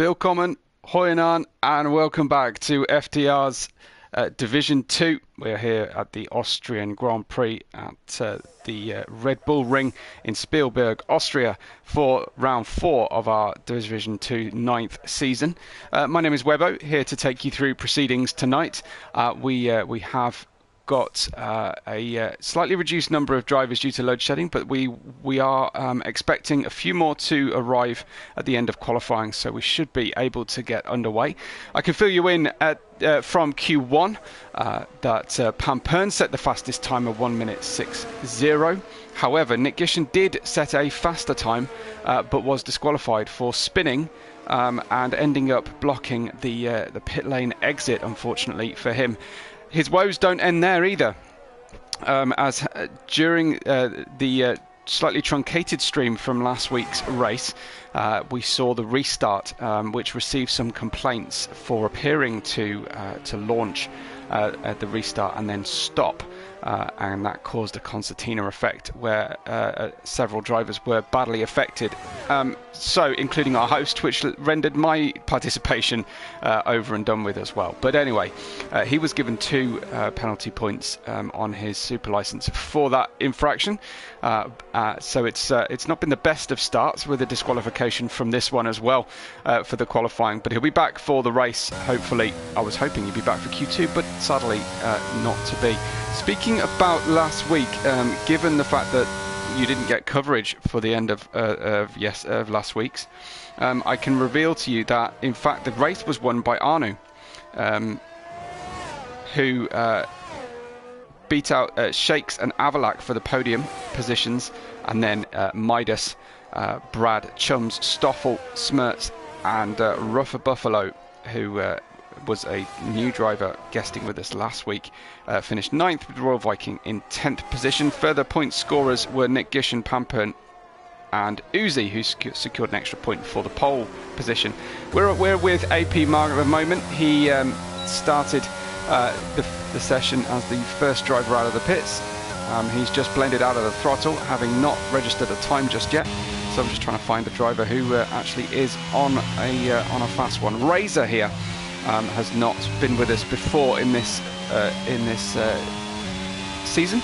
Willkommen, Hoyenan, and welcome back to FTR's Division 2. We're here at the Austrian Grand Prix at the Red Bull Ring in Spielberg, Austria, for round 4 of our Division 2 9th season. My name is Webbo, here to take you through proceedings tonight. We have got a slightly reduced number of drivers due to load shedding, but we are expecting a few more to arrive at the end of qualifying, so we should be able to get underway. I can fill you in from Q1 that Pampern set the fastest time of 1:06.0. However, Nick Gishen did set a faster time, but was disqualified for spinning and ending up blocking the pit lane exit, unfortunately for him. His woes don't end there either, as during the slightly truncated stream from last week's race, we saw the restart, which received some complaints for appearing to launch at the restart and then stop. And that caused a concertina effect where several drivers were badly affected, so including our host, which rendered my participation over and done with as well. But anyway, he was given 2 penalty points on his super license for that infraction, so it's not been the best of starts, with a disqualification from this one as well for the qualifying, but he'll be back for the race, hopefully. I was hoping he'd be back for Q2, but sadly not to be. Speaking about last week, given the fact that you didn't get coverage for the end of last week's, I can reveal to you that in fact the race was won by Arnu, who beat out Shakes and Avalak for the podium positions, and then Midas, Brad, Chums, Stoffel, Smertz, and Ruffer Buffalo, who was a new driver guesting with us last week, finished 9th with Royal Viking in 10th position. Further point scorers were Nick Gishen, Pampern, and Uzi, who secured an extra point for the pole position. We're with AP Mark at the moment. He started the session as the first driver out of the pits. He's just blended out of the throttle, having not registered a time just yet. So I'm just trying to find the driver who actually is on a fast one. Razor here has not been with us before in this season.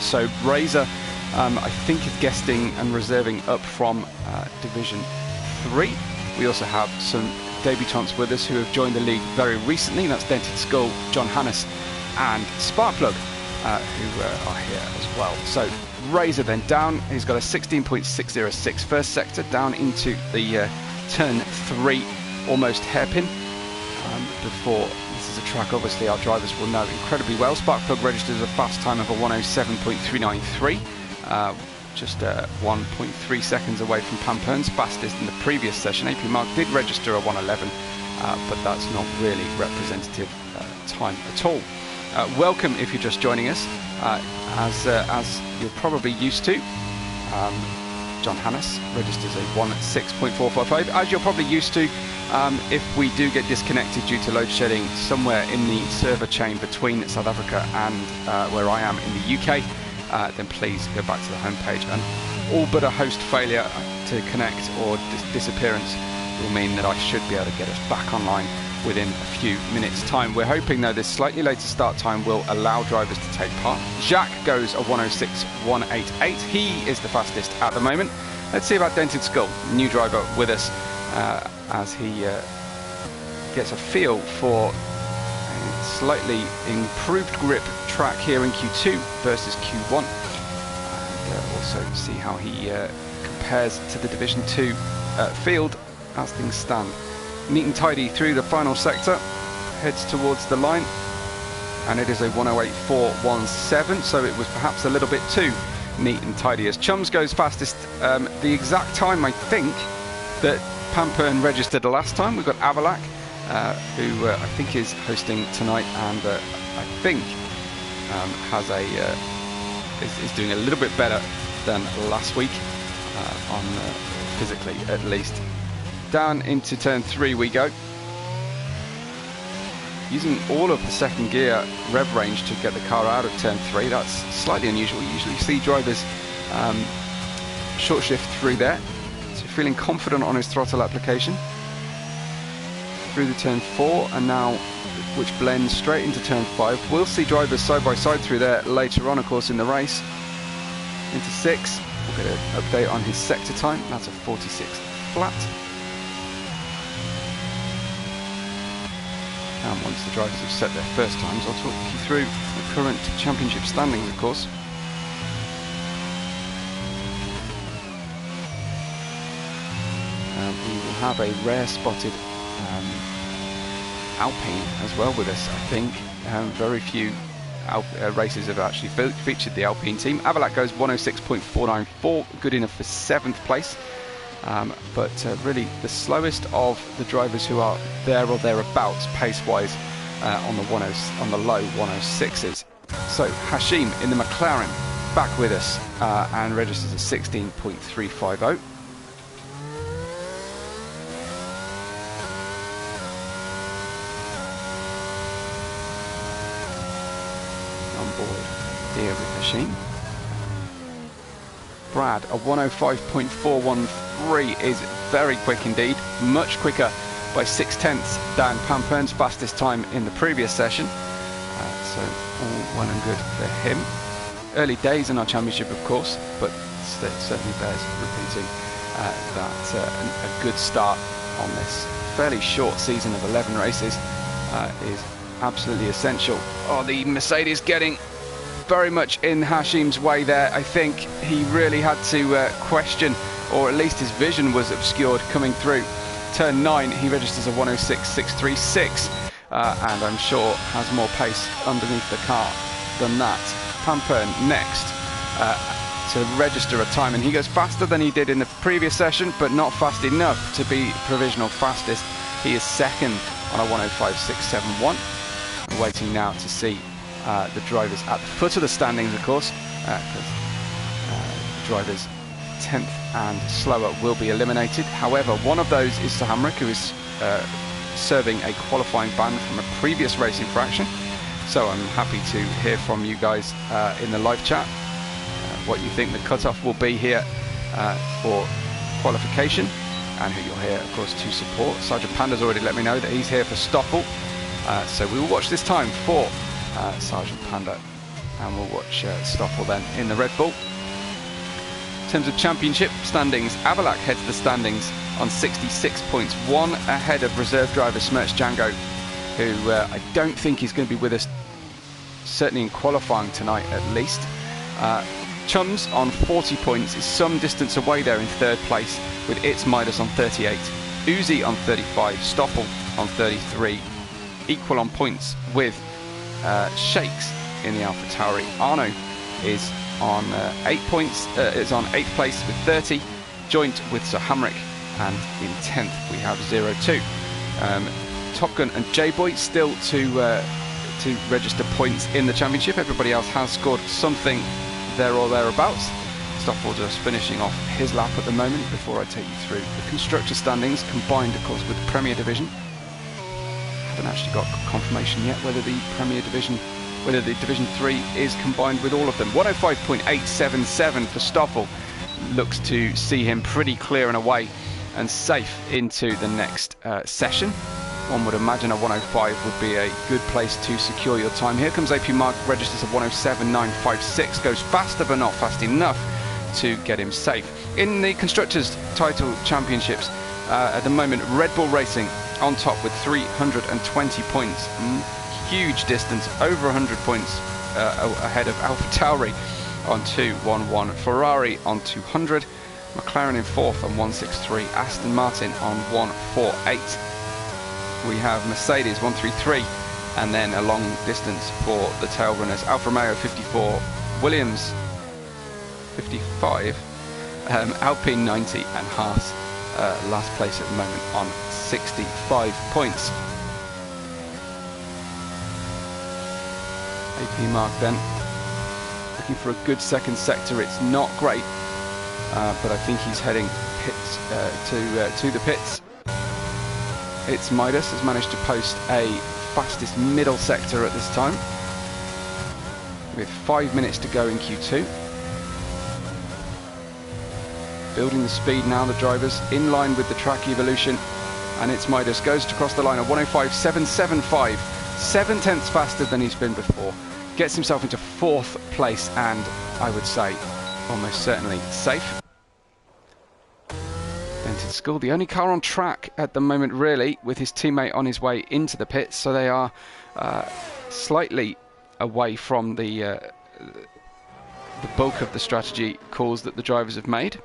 So Razor, I think, is guesting and reserving up from Division 3. We also have some debutants with us who have joined the league very recently. That's Dented Skull, John Hannes, and Sparkplug, who are here as well. So Razor then down. He's got a 16.606 first sector down into the turn 3, almost hairpin. Before, this is a track obviously our drivers will know incredibly well. Sparkplug registers a fast time of a 1:07.393, just 1.3 seconds away from Pampern's fastest in the previous session. AP Mark did register a 1:11, but that's not really representative time at all. Welcome if you're just joining us, as you're probably used to. John Hannes registers a 1:06.455, as you're probably used to. If we do get disconnected due to load shedding somewhere in the server chain between South Africa and where I am in the UK, then please go back to the homepage. And all but a host failure to connect or disappearance will mean that I should be able to get us back online within a few minutes' time. We're hoping, though, this slightly later start time will allow drivers to take part. Jacques goes a 1:06.188. He is the fastest at the moment. Let's see about Dented Skull, new driver with us, as he gets a feel for a slightly improved grip track here in Q2 versus Q1, and also see how he compares to the Division 2 field as things stand. Neat and tidy through the final sector, heads towards the line, and it is a 1:08.417, so it was perhaps a little bit too neat and tidy. As Chums goes fastest, the exact time I think that Pampern registered the last time. We've got Avalak, who I think is hosting tonight, and I think has is doing a little bit better than last week, on physically at least. Down into turn 3 we go, using all of the second gear rev range to get the car out of turn 3. That's slightly unusual. You usually see drivers short shift through there. So feeling confident on his throttle application. through the turn 4, and now which blends straight into turn 5. We'll see drivers side by side through there later on, of course, in the race. Into 6, we'll get an update on his sector time. That's a 46 flat. And once the drivers have set their first times, I'll talk you through the current championship standings, of course. We will have a rare spotted Alpine as well with us, I think. Very few races have actually featured the Alpine team. Avalac goes 106.494, good enough for 7th place. But really the slowest of the drivers who are there or thereabouts pace-wise on the low 106s. So Hashim in the McLaren back with us and registers a 16.350. On board here with Hashim. Brad, a 105.413 is very quick indeed, much quicker by 0.6 than Pampern's fastest time in the previous session. So all well and good for him. Early days in our championship, of course, but it certainly bears repeating that a good start on this fairly short season of 11 races is absolutely essential. Oh, the Mercedes getting very much in Hashim's way there. I think he really had to question, or at least his vision was obscured coming through turn 9. He registers a 106.636 and I'm sure has more pace underneath the car than that. Pampern next to register a time, and he goes faster than he did in the previous session, but not fast enough to be provisional fastest. He is second on a 105.671. We're waiting now to see the drivers at the foot of the standings, of course, because drivers 10th and slower will be eliminated. However, one of those is Sir Hamrick, who is serving a qualifying ban from a previous race infraction. So I'm happy to hear from you guys in the live chat what you think the cutoff will be here for qualification, and who you're here, of course, to support. Sergeant Panda's already let me know that he's here for Stoffel, so we will watch this time for Sergeant Panda, and we'll watch Stoffel then in the Red Bull. In terms of championship standings, Avalac heads the standings on 66 points, one ahead of reserve driver Smerch Django, who I don't think is going to be with us, certainly in qualifying tonight at least. Chums on 40 points is some distance away there in 3rd place with It's Midas on 38, Uzi on 35, Stoffel on 33, equal on points with Shakes in the AlphaTauri. Arno is on 8 points, is on 8th place with 30, joint with Sir Hamrick, and in 10th we have 02. Top Gun and J-Boy still to register points in the championship. Everybody else has scored something there or thereabouts. Stoffel just finishing off his lap at the moment before I take you through the constructor standings, combined of course with the Premier Division. Haven't actually got confirmation yet whether the Premier Division, whether the Division 3 is combined with all of them. 105.877 for Stoffel looks to see him pretty clear and away and safe into the next session. One would imagine a 105 would be a good place to secure your time. Here comes AP Mark, registers a 107.956, goes faster but not fast enough to get him safe. In the Constructors' Title Championships, at the moment, Red Bull Racing on top with 320 points. Huge distance, over 100 points ahead of AlphaTauri on 211, Ferrari on 200, McLaren in 4th on 163, Aston Martin on 148. We have Mercedes 133, and then a long distance for the tail runners. Alfa Romeo 54, Williams 55, Alpine 90, and Haas last place at the moment on 65 points. AP Mark then looking for a good second sector. It's not great, but I think he's heading pits to the pits. It's Midas has managed to post a fastest middle sector at this time with 5 minutes to go in Q2. Building the speed now, the drivers in line with the track evolution, and it's Midas, goes to cross the line at 105.775, 7 tenths faster than he's been before. Gets himself into 4th place, and I would say almost certainly safe. Dented Skull, the only car on track at the moment really, with his teammate on his way into the pits, so they are slightly away from the bulk of the strategy calls that the drivers have made.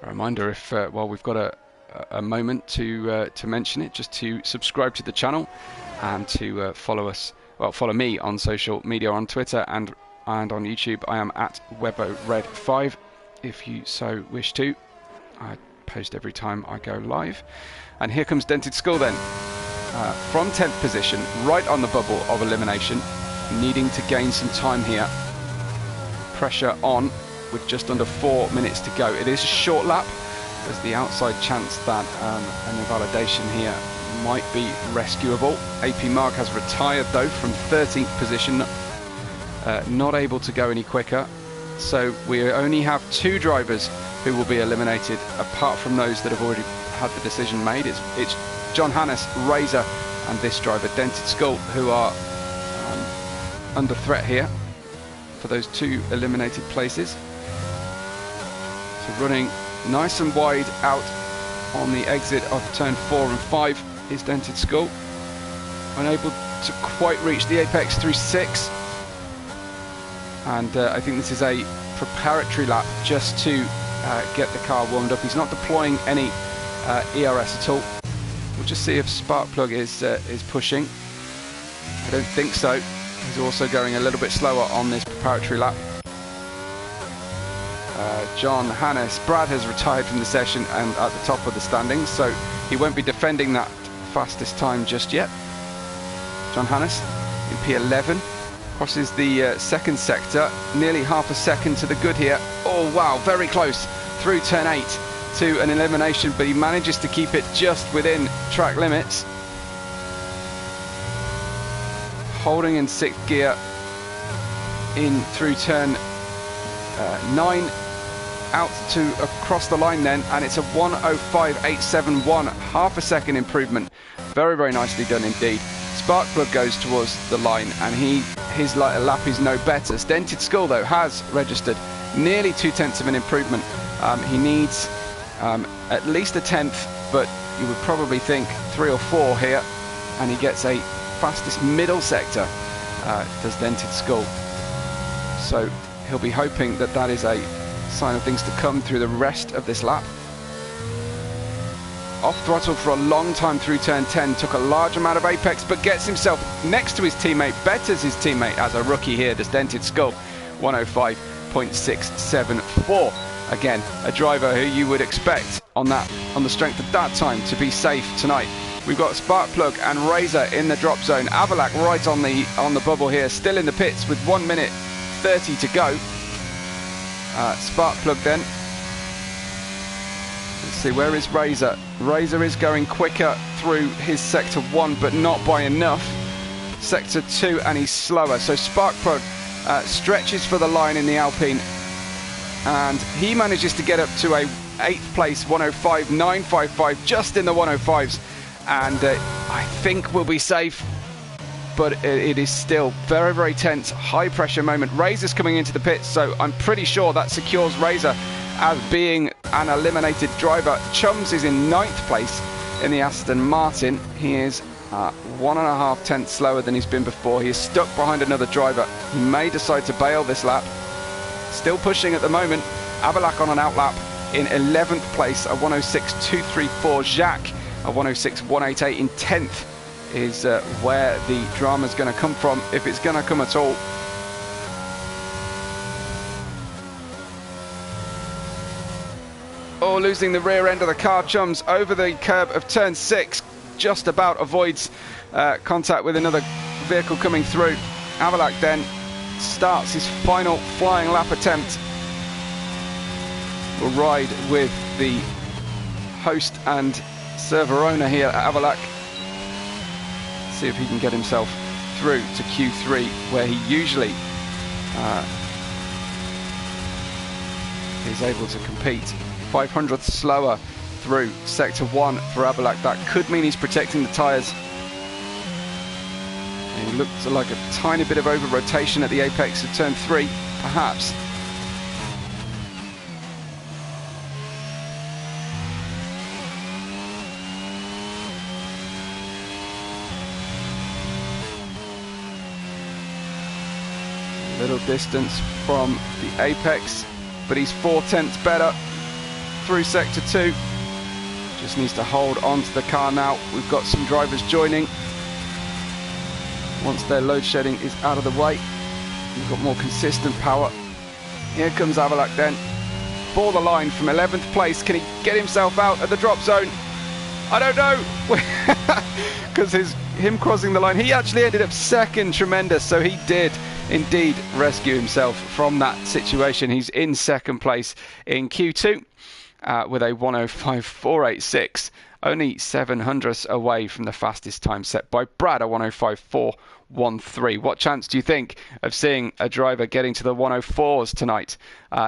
A reminder, if while we've got a moment to mention it, just to subscribe to the channel and to follow us. Well, follow me on social media, on Twitter and on YouTube. I am at WebboRed5 if you so wish to. I post every time I go live. And here comes Dented Skull then, from 10th position, right on the bubble of elimination, needing to gain some time here. Pressure on with just under 4 minutes to go. It is a short lap. There's the outside chance that an invalidation here might be rescuable. AP Mark has retired though from 13th position, not able to go any quicker. So we only have 2 drivers who will be eliminated, apart from those that have already had the decision made. It's John Hannes, Razor, and this driver, Dented Skull, who are under threat here for those 2 eliminated places. So running nice and wide out on the exit of turn 4 and 5 is Dented Skull. Unable to quite reach the apex through 6. And I think this is a preparatory lap just to get the car warmed up. He's not deploying any ERS at all. We'll just see if Sparkplug is pushing. I don't think so. He's also going a little bit slower on this preparatory lap. John Hannes, Brad has retired from the session and at the top of the standings, so he won't be defending that fastest time just yet. John Hannes in P11 crosses the second sector, nearly half a second to the good here. Oh wow, very close through turn 8 to an elimination, but he manages to keep it just within track limits. Holding in 6th gear in through turn 9, out to across the line then, and it's a 105.871, half a second improvement. Very, very nicely done indeed. Sparkplug goes towards the line, and his lap is no better. Dented Skull though has registered nearly 2 tenths of an improvement. He needs at least a 10th, but you would probably think 3 or 4 here, and he gets a fastest middle sector, does Dented Skull. So he'll be hoping that that is a sign of things to come through the rest of this lap. Off throttle for a long time through turn 10, took a large amount of apex, but gets himself next to his teammate, betters his teammate as a rookie here, does Dented Skull, 105.674. Again, a driver who you would expect on the strength of that time to be safe tonight. We've got Sparkplug and Razor in the drop zone. Avalak right on the bubble here, still in the pits with 1 minute 30 to go. Sparkplug then. Let's see, where is Razor? Razor is going quicker through his sector 1, but not by enough. Sector 2, and he's slower. So Sparkplug stretches for the line in the Alpine, and he manages to get up to a 8th place, 105.955, just in the 105s, and I think we'll be safe. But it is still very, very tense, high pressure moment. Razor's coming into the pits, so I'm pretty sure that secures Razor as being an eliminated driver. Chums is in 9th place in the Aston Martin. He is 1.5 tenths slower than he's been before. He is stuck behind another driver. He may decide to bail this lap. Still pushing at the moment. Avalak on an outlap in 11th place, a 106.234. Jacques, a 106.188 in 10th. Is where the drama's going to come from, if it's going to come at all. Oh, losing the rear end of the car. Chums over the curb of turn 6, just about avoids contact with another vehicle coming through. Avalak then starts his final flying lap attempt. Will ride with the host and server owner here at Avalak. See if he can get himself through to Q3, where he usually is able to compete. 500th slower through sector 1 for Avalak. That could mean he's protecting the tyres. He looks like a tiny bit of over rotation at the apex of turn 3, perhaps. Little distance from the apex, but he's 4/10 better through sector 2. Just needs to hold on to the car now. We've got some drivers joining. Once their load shedding is out of the way, we've got more consistent power. Here comes Avalak then. For the line from 11th place. Can he get himself out of the drop zone? I don't know. Because him crossing the line, he actually ended up second. Tremendous. So he did indeed rescue himself from that situation. He's in second place in Q2 with a 1:05.486. Only 700ths away from the fastest time set by Brad, a 1:05.413. What chance do you think of seeing a driver getting to the 1:04s tonight?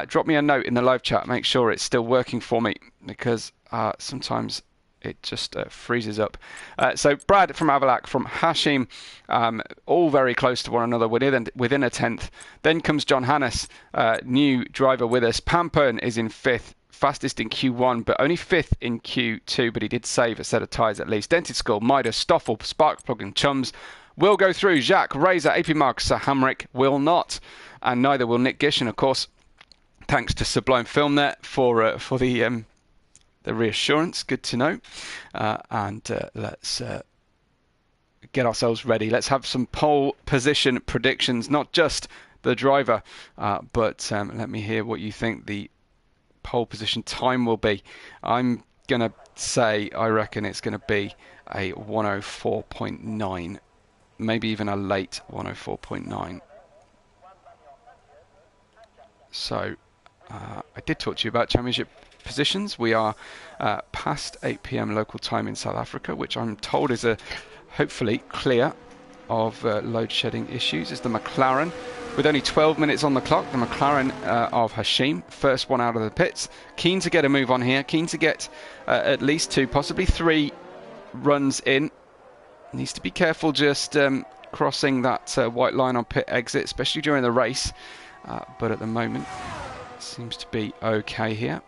Drop me a note in the live chat. Make sure it's still working for me, because sometimes it just freezes up. So Brad from Avalak, from Hashim, all very close to one another, within a 10th. Then comes John Hannes, new driver with us. Pampern is in 5th. Fastest in Q1, but only 5th in Q2, but he did save a set of tyres at least. Dented Skull, Midas, Stoffel, Sparkplug and Chums will go through. Jacques, Razor, AP Mark, Sir Hamrick will not, and neither will Nick Gish. And of course, thanks to Sublime Film there for the reassurance. Good to know. Let's get ourselves ready. Let's have some pole position predictions, not just the driver, but let me hear what you think the pole position time will be. I'm gonna say I reckon it's gonna be a 1:04.9, maybe even a late 1:04.9. So I did talk to you about championship positions. We are past 8 p.m. local time in South Africa, which I'm told is hopefully clear of load shedding issues. Is the McLaren. With only 12 minutes on the clock, the McLaren of Hashim, first one out of the pits. Keen to get a move on here, keen to get at least 2, possibly 3 runs in. Needs to be careful just crossing that white line on pit exit, especially during the race. But at the moment, it seems to be okay here.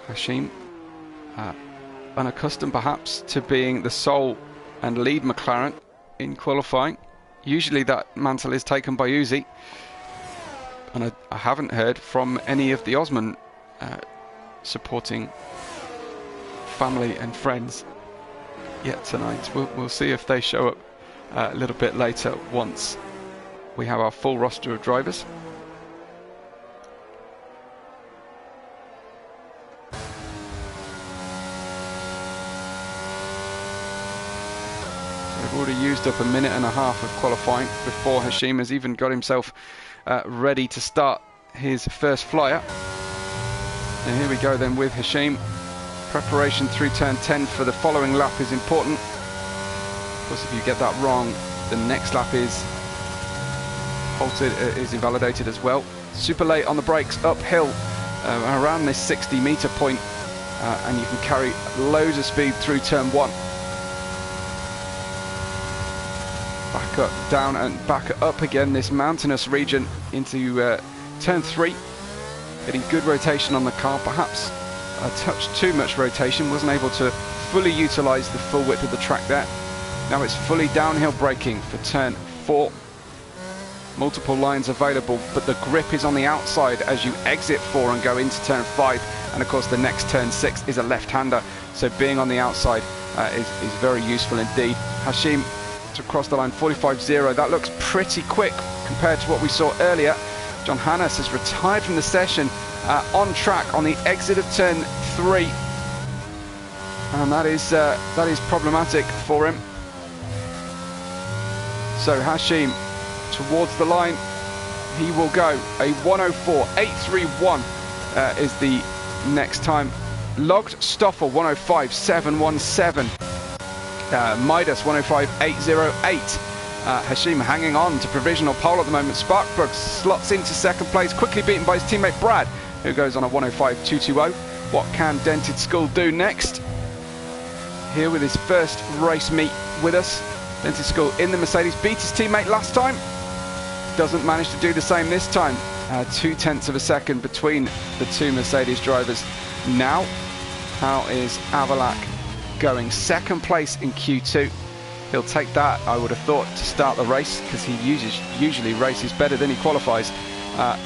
Hashim, unaccustomed perhaps to being the sole and lead McLaren in qualifying. Usually that mantle is taken by Uzi, and I haven't heard from any of the Osman supporting family and friends yet tonight. We'll see if they show up a little bit later once we have our full roster of drivers. Already used up a minute and a half of qualifying before Hashim has even got himself ready to start his first flyer. And here we go then with Hashim. Preparation through turn 10 for the following lap is important. Of course, if you get that wrong, the next lap is halted, is invalidated as well. Super late on the brakes, uphill around this 60-meter point, and you can carry loads of speed through turn 1. Back up, down and back up again, this mountainous region into turn 3. Getting good rotation on the car, perhaps a touch too much rotation, wasn't able to fully utilise the full width of the track there. Now it's fully downhill braking for turn 4. Multiple lines available, but the grip is on the outside as you exit 4 and go into turn 5. And of course the next turn 6 is a left-hander, so being on the outside is very useful indeed. Hashim to cross the line 45.0. That looks pretty quick compared to what we saw earlier. John Hannes has retired from the session on track on the exit of turn 3, and that is problematic for him. So Hashim towards the line, he will go. A 1:04.831 is the next time logged. Stoffel 1:05.717. Midas 105.808. Hashim hanging on to provisional pole at the moment. Sparkplug slots into second place, quickly beaten by his teammate Brad, who goes on a 105.220. What can Dented Skull do next? Here with his first race meet with us. Dented Skull in the Mercedes, beat his teammate last time. Doesn't manage to do the same this time. 0.2 of a second between the two Mercedes drivers. Now, how is Avalak going? Second place in Q2. He'll take that, I would have thought, to start the race, because he usually races better than he qualifies. I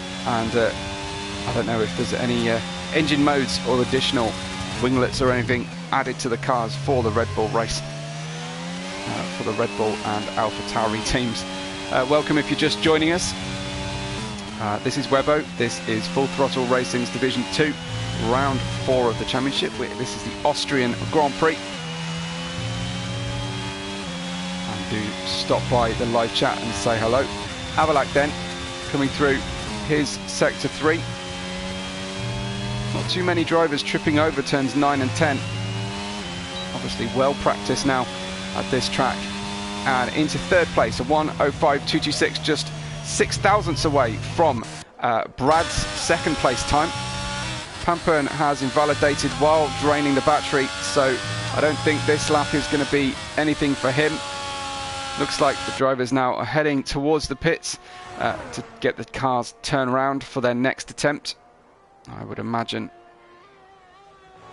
don't know if there's any engine modes or additional winglets or anything added to the cars for the Red Bull race, for the Red Bull and AlphaTauri teams. Welcome if you're just joining us. This is Webbo. This is Full Throttle Racing's Division 2, round 4 of the championship. This is the Austrian Grand Prix. Do stop by the live chat and say hello. Avalak then coming through his sector 3. Not too many drivers tripping over turns 9 and 10. Obviously well practiced now at this track. And into third place, a 105.226, just 0.006 away from Brad's second place time. Pampern has invalidated while draining the battery, so I don't think this lap is going to be anything for him. Looks like the drivers now are heading towards the pits to get the cars turned around for their next attempt. I would imagine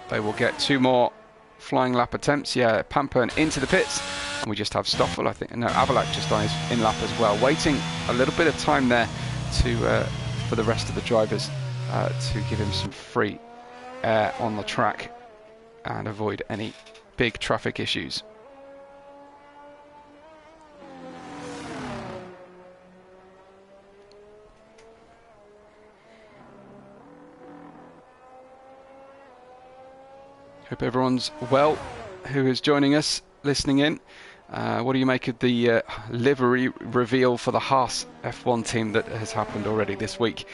they will get 2 more flying lap attempts. Yeah, Pampern into the pits, and we just have Stoffel, I think. No, Avalak just on his in lap as well, waiting a little bit of time there to for the rest of the drivers to give him some free air on the track and avoid any big traffic issues. Hope everyone's well who is joining us, listening in. What do you make of the livery reveal for the Haas F1 team that has happened already this week?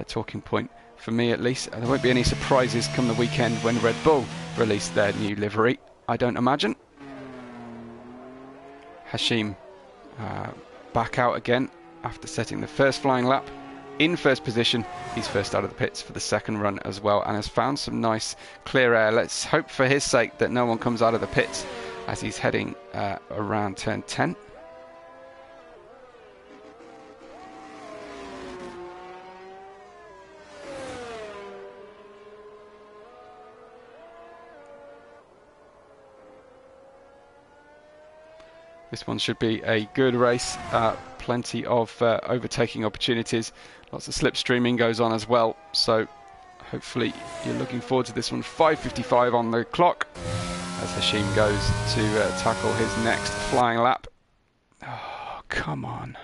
Talking point for me at least. There won't be any surprises come the weekend when Red Bull release their new livery, I don't imagine. Hashim back out again after setting the first flying lap. In first position, he's first out of the pits for the second run as well, and has found some nice clear air. Let's hope for his sake that no one comes out of the pits as he's heading around turn 10. This one should be a good race. Plenty of overtaking opportunities. Lots of slipstreaming goes on as well. So hopefully you're looking forward to this one. 5:55 on the clock as Hashim goes to tackle his next flying lap. Oh, come on.